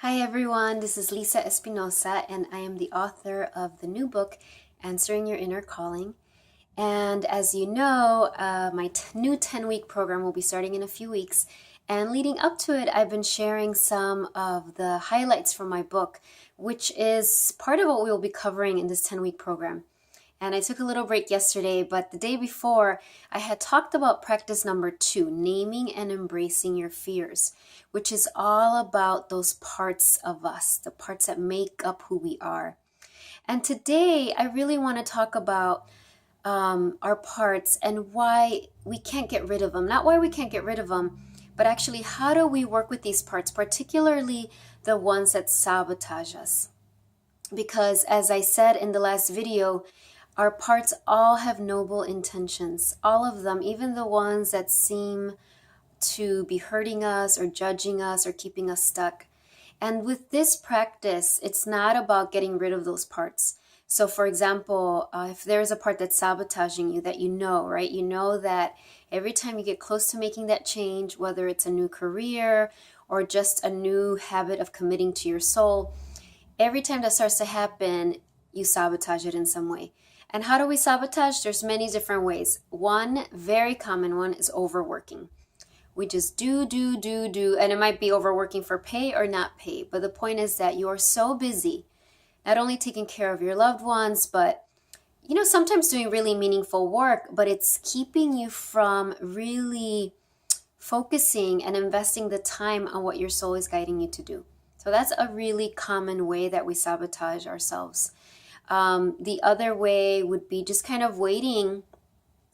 Hi everyone, this is Lisa Espinosa, and I am the author of the new book, Answering Your Inner Calling. And as you know, my new 10-week program will be starting in a few weeks. And leading up to it, I've been sharing some of the highlights from my book, which is part of what we will be covering in this 10-week program. And I took a little break yesterday, but the day before, I had talked about practice number 2, naming and embracing your fears, which is all about those parts of us, the parts that make up who we are. And today, I really want to talk about our parts and why we can't get rid of them. Not why we can't get rid of them, but actually, how do we work with these parts, particularly the ones that sabotage us? Because as I said in the last video, our parts all have noble intentions, all of them, even the ones that seem to be hurting us or judging us or keeping us stuck. And with this practice, it's not about getting rid of those parts. So for example, if there's a part that's sabotaging you that you know, right? You know that every time you get close to making that change, whether it's a new career or just a new habit of committing to your soul, every time that starts to happen, you sabotage it in some way. And how do we sabotage? There's many different ways. One very common one is overworking. We just do, and it might be overworking for pay or not pay. But the point is that you are so busy, not only taking care of your loved ones, but sometimes doing really meaningful work, but it's keeping you from really focusing and investing the time on what your soul is guiding you to do. So that's a really common way that we sabotage ourselves. The other way would be just kind of waiting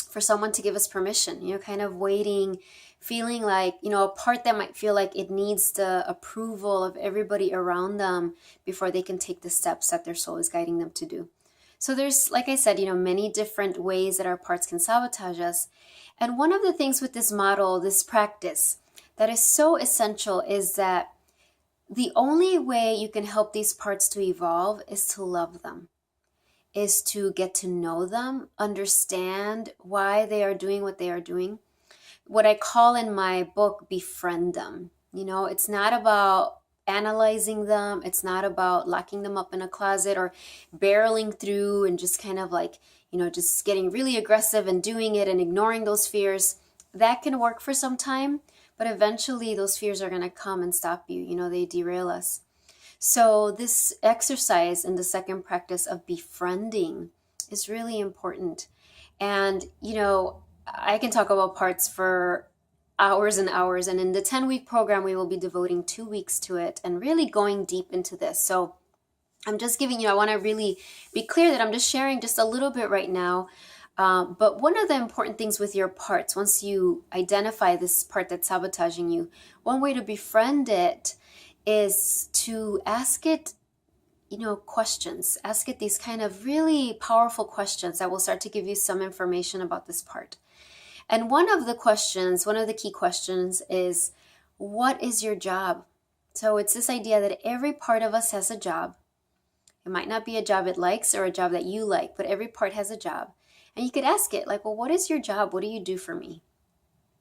for someone to give us permission, kind of waiting, feeling like, a part that might feel like it needs the approval of everybody around them before they can take the steps that their soul is guiding them to do. So there's, like I said, many different ways that our parts can sabotage us. And one of the things with this model, this practice, that is so essential is that the only way you can help these parts to evolve is to love them, is to get to know them, understand why they are doing what they are doing. What I call in my book, befriend them. It's not about analyzing them. It's not about locking them up in a closet or barreling through and just kind of like, just getting really aggressive and doing it and ignoring those fears. That can work for some time, but eventually those fears are going to come and stop you. They derail us. So this exercise in the second practice of befriending is really important. And, I can talk about parts for hours and hours. And in the 10-week program, we will be devoting 2 weeks to it and really going deep into this. So I'm just giving I want to really be clear that I'm just sharing just a little bit right now. But one of the important things with your parts, once you identify this part that's sabotaging you, one way to befriend it is to ask it, questions. Ask it these kind of really powerful questions that will start to give you some information about this part. And one of the key questions is, what is your job? So it's this idea that every part of us has a job. It might not be a job it likes or a job that you like, but every part has a job. And you could ask it like, well, what is your job? What do you do for me?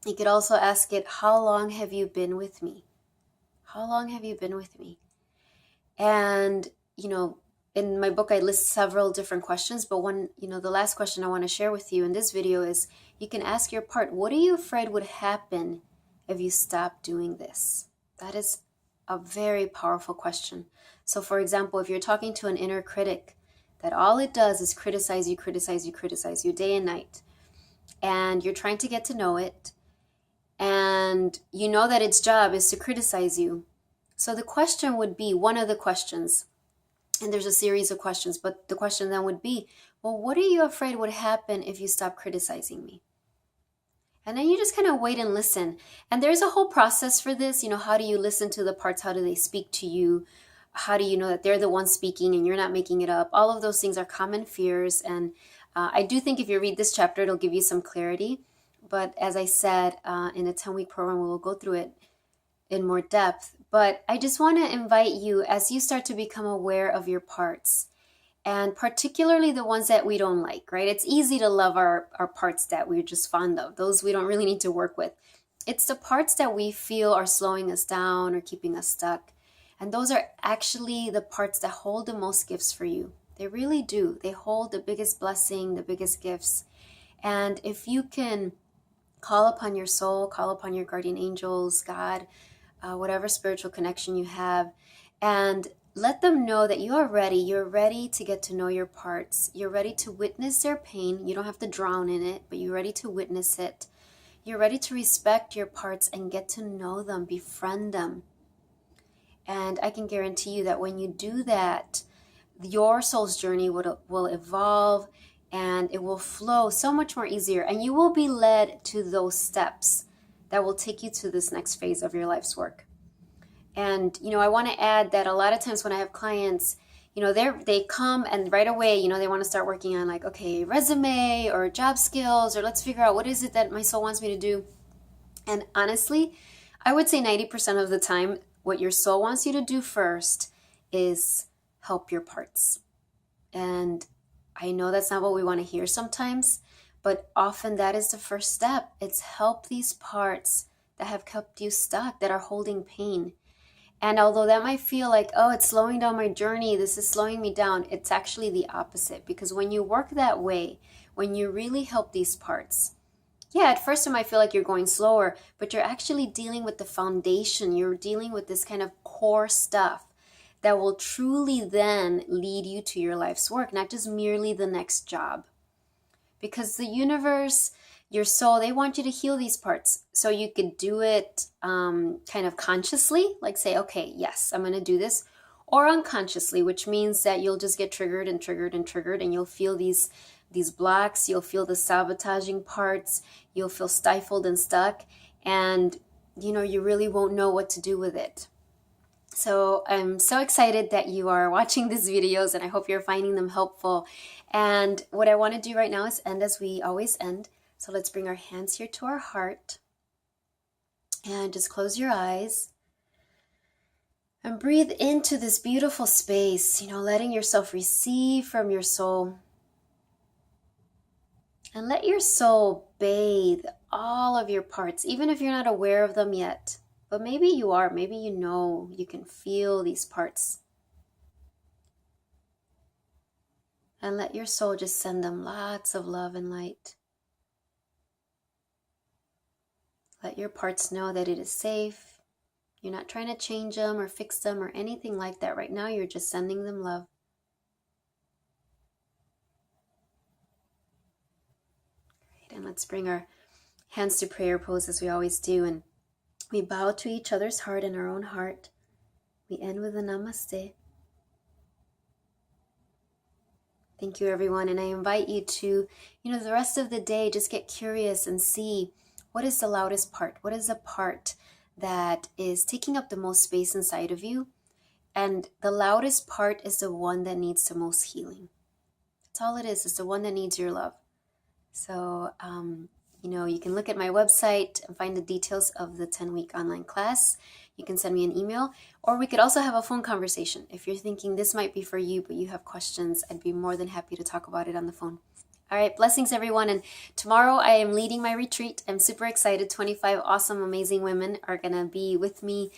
You could also ask it, how long have you been with me? How long have you been with me? And, in my book, I list several different questions, but one, the last question I want to share with you in this video is, you can ask your part, what are you afraid would happen if you stopped doing this? That is a very powerful question. So for example, if you're talking to an inner critic, that all it does is criticize you day and night, and you're trying to get to know it, and you know that its job is to criticize you. So the question would be, one of the questions, and there's a series of questions, but the question then would be, well, what are you afraid would happen if you stop criticizing me? And then you just kind of wait and listen. And there's a whole process for this. How do you listen to the parts? How do they speak to you? How do you know that they're the ones speaking and you're not making it up? All of those things are common fears. And I do think if you read this chapter, it'll give you some clarity. But as I said, in a 10-week program, we will go through it in more depth. But I just want to invite you, as you start to become aware of your parts, and particularly the ones that we don't like, right? It's easy to love our parts that we're just fond of. Those we don't really need to work with. It's the parts that we feel are slowing us down or keeping us stuck. And those are actually the parts that hold the most gifts for you. They really do. They hold the biggest blessing, the biggest gifts. And if you can call upon your soul, call upon your guardian angels, God, whatever spiritual connection you have, and let them know that you are ready. You're ready to get to know your parts. You're ready to witness their pain. You don't have to drown in it, but you're ready to witness it. You're ready to respect your parts and get to know them, befriend them. And I can guarantee you that when you do that, your soul's journey will evolve and it will flow so much more easier. And you will be led to those steps that will take you to this next phase of your life's work. And, I want to add that a lot of times when I have clients, they come and right away, they want to start working on like, okay, resume or job skills, or let's figure out what is it that my soul wants me to do. And honestly, I would say 90% of the time, what your soul wants you to do first is help your parts. And I know that's not what we want to hear sometimes, but often that is the first step. It's help these parts that have kept you stuck, that are holding pain. And although that might feel like, oh, it's slowing down my journey, this is slowing me down, it's actually the opposite. Because when you work that way, when you really help these parts, yeah, at first it might feel like you're going slower, but you're actually dealing with the foundation. You're dealing with this kind of core stuff that will truly then lead you to your life's work, not just merely the next job. Because the universe, your soul, they want you to heal these parts. So you could do it kind of consciously, like say, okay, yes, I'm going to do this. Or unconsciously, which means that you'll just get triggered and triggered and triggered, and you'll feel these blocks, you'll feel the sabotaging parts, you'll feel stifled and stuck, and you really won't know what to do with it. So I'm so excited that you are watching these videos, and I hope you're finding them helpful. And what I want to do right now is end as we always end. So let's bring our hands here to our heart and just close your eyes and breathe into this beautiful space, letting yourself receive from your soul. And let your soul bathe all of your parts, even if you're not aware of them yet. But maybe you are, maybe you can feel these parts. And let your soul just send them lots of love and light. Let your parts know that it is safe. You're not trying to change them or fix them or anything like that. Right now, you're just sending them love. Great, and let's bring our hands to prayer pose as we always do. And we bow to each other's heart and our own heart. We end with a namaste. Thank you, everyone. And I invite you to, the rest of the day, just get curious and see what is the loudest part? What is the part that is taking up the most space inside of you? And the loudest part is the one that needs the most healing. That's all it is. It's the one that needs your love. So, you can look at my website and find the details of the 10-week online class. You can send me an email, or we could also have a phone conversation. If you're thinking this might be for you, but you have questions, I'd be more than happy to talk about it on the phone. All right, blessings, everyone. And tomorrow I am leading my retreat. I'm super excited. 25 awesome, amazing women are going to be with me,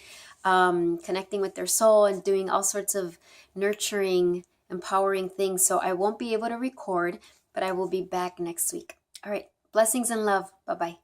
connecting with their soul and doing all sorts of nurturing, empowering things. So I won't be able to record, but I will be back next week. All right, blessings and love. Bye-bye.